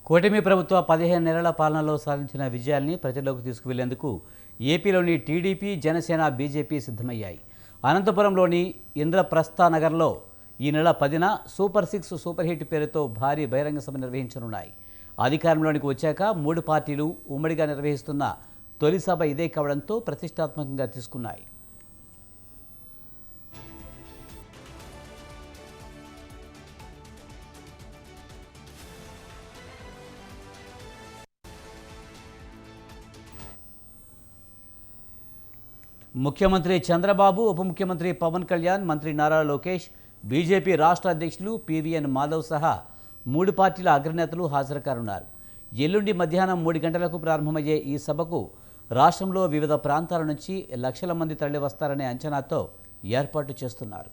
కూటమి ప్రభుత్వ 15 నెలల పాలనలో సాధించిన విజయాల్ని ప్రజల్లోకి తీసుకువెళ్లేందుకు ఏపీలోని టీడీపీ, జనసేన, బీజేపీ సిద్ధమయ్యాయి. అనంతపురంలోని ఇంద్రప్రస్థ నగర్లో ఈ నెల 10న సూపర్ 6 సూపర్ హిట్ పేరుతో భారీ బహిరంగ సభ నిర్వహించనున్నాయి. అధికారంలోనికి వచ్చాక 3 పార్టీలు ఉమ్మడిగా నిర్వహిస్తున్న తొలి సభ ఇదే కావడంతో ప్రతిష్టాత్మకంగా తీసుకున్నాయి. ముఖ్యమంత్రి చంద్రబాబు, ఉప ముఖ్యమంత్రి పవన్ కళ్యాణ్, మంత్రి నారా లోకేష్, బీజేపీ రాష్ట్ర అధ్యక్షులు పీవీఎన్ మాధవ్ సహా 3 పార్టీల అగ్రనేతలు హాజరు కానున్నారు. ఎల్లుండి మధ్యాహ్నం 3 గంటలకు ప్రారంభమయ్యే ఈ సభకు రాష్ట్రంలో వివిధ ప్రాంతాల నుంచి లక్షల మంది తరలివస్తారనే అంచనాతో ఏర్పాటు చేస్తున్నారు.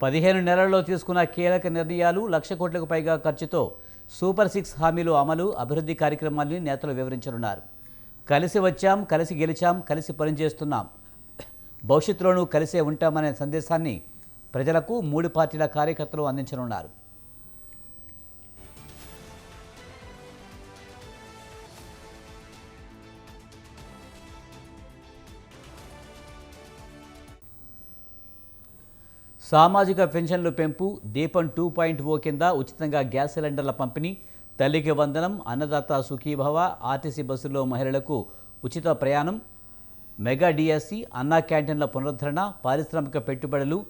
పదిహేను నెలల్లో తీసుకున్న కీలక నిర్ణయాలు, 1,00,000 కోట్లకు పైగా ఖర్చుతో సూపర్ 6 హామీలు అమలు, అభివృద్ధి కార్యక్రమాల్ని నేతలు వివరించనున్నారు. కలిసి వచ్చాం, కలిసి గెలిచాం, కలిసి పనిచేస్తున్నాం, భవిష్యత్తులోనూ కలిసే ఉంటామనే సందేశాన్ని ప్రజలకు 3 పార్టీల కార్యకర్తలు అందించనున్నారు. సామాజిక పెన్షన్లు పెంపు, దీపం 2.0 కింద ఉచితంగా గ్యాస్ సిలిండర్ల పంపిణీ, తల్లికి వందనం, అన్నదాత సుఖీభవ, ఆర్టీసీ బస్సుల్లో మహిళలకు ఉచిత ప్రయాణం, మెగా డిఎస్సి, అన్నా క్యాంటీన్ల పునరుద్ధరణ, పారిశ్రామిక పెట్టుబడులు,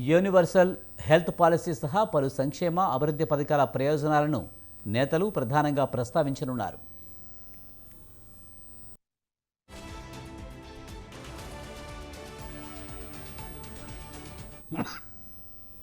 యూనివర్సల్ హెల్త్ పాలసీ సహా పలు సంక్షేమ, అభివృద్ధి పథకాల ప్రయోజనాలను నేతలు ప్రధానంగా ప్రస్తావించనున్నారు.